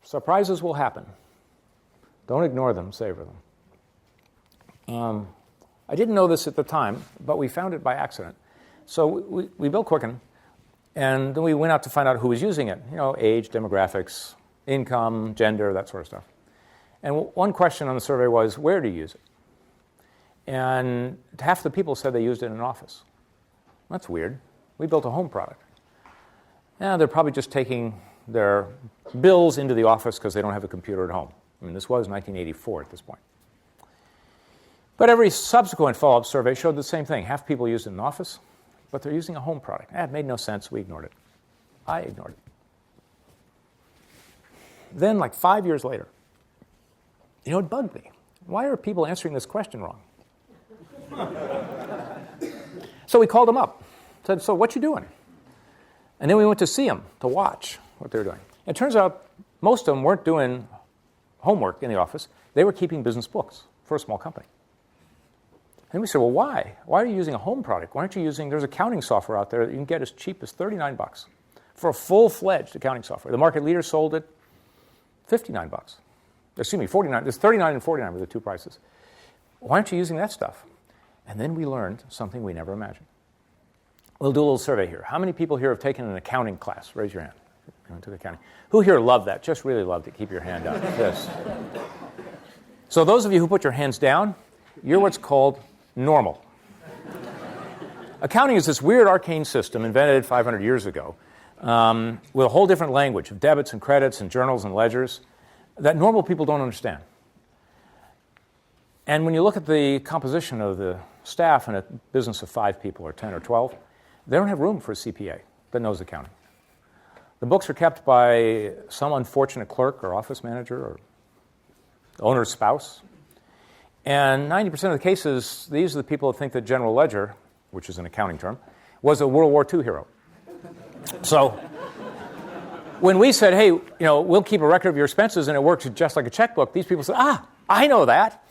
Surprises will happen. Don't ignore them, savor them. I didn't know this at the time, but we found it by accident. So we built Quicken, and then we went out to find out who was using it. You know, age, demographics, income, gender, that sort of stuff. And one question on the survey was, where do you use it? And half the people said they used it in an office. That's weird. We built a home product. Yeah, they're probably just taking their bills into the office because they don't have a computer at home. I mean, this was 1984 at this point. But every subsequent follow-up survey showed the same thing. Half people used it in the office, but they're using a home product. It made no sense. We ignored it. I ignored it. Then, like 5 years later, you know, it bugged me. Why are people answering this question wrong? So we called them up. Said, so what you doing? And then we went to see them, to watch what they were doing. It turns out most of them weren't doing homework in the office. They were keeping business books for a small company. And we said, well, why? Why are you using a home product? Why aren't you using, there's accounting software out there that you can get as cheap as $39 for a full-fledged accounting software. The market leader sold it $59. Excuse me, $49. There's $39 and $49 were the two prices. Why aren't you using that stuff? And then we learned something we never imagined. We'll do a little survey here. How many people here have taken an accounting class? Raise your hand. Who took accounting? Who here loved that? Just really loved it. Keep your hand up. Yes. So those of you who put your hands down, you're what's called normal. Accounting is this weird arcane system invented 500 years ago with a whole different language of debits and credits and journals and ledgers that normal people don't understand. And when you look at the composition of the staff in a business of 5 people or 10 or 12, they don't have room for a CPA that knows accounting. The books are kept by some unfortunate clerk or office manager or owner's spouse. And 90% of the cases, these are the people who think that general ledger, which is an accounting term, was a World War II hero. So when we said, hey, we'll keep a record of your expenses and it works just like a checkbook, these people said, I know that.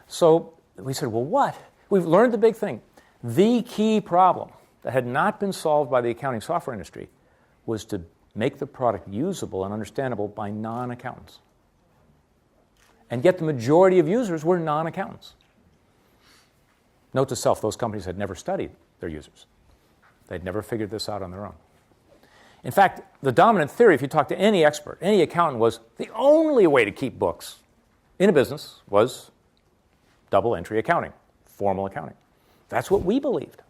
So we said, well, what? We've learned the big thing. The key problem that had not been solved by the accounting software industry was to make the product usable and understandable by non-accountants. And yet the majority of users were non-accountants. Note to self, those companies had never studied their users. They'd never figured this out on their own. In fact, the dominant theory, if you talk to any expert, any accountant, was the only way to keep books in a business was double entry accounting, formal accounting. That's what we believed.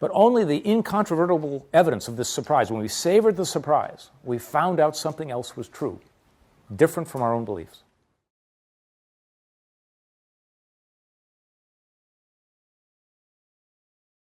But only the incontrovertible evidence of this surprise, when we savored the surprise, we found out something else was true, different from our own beliefs.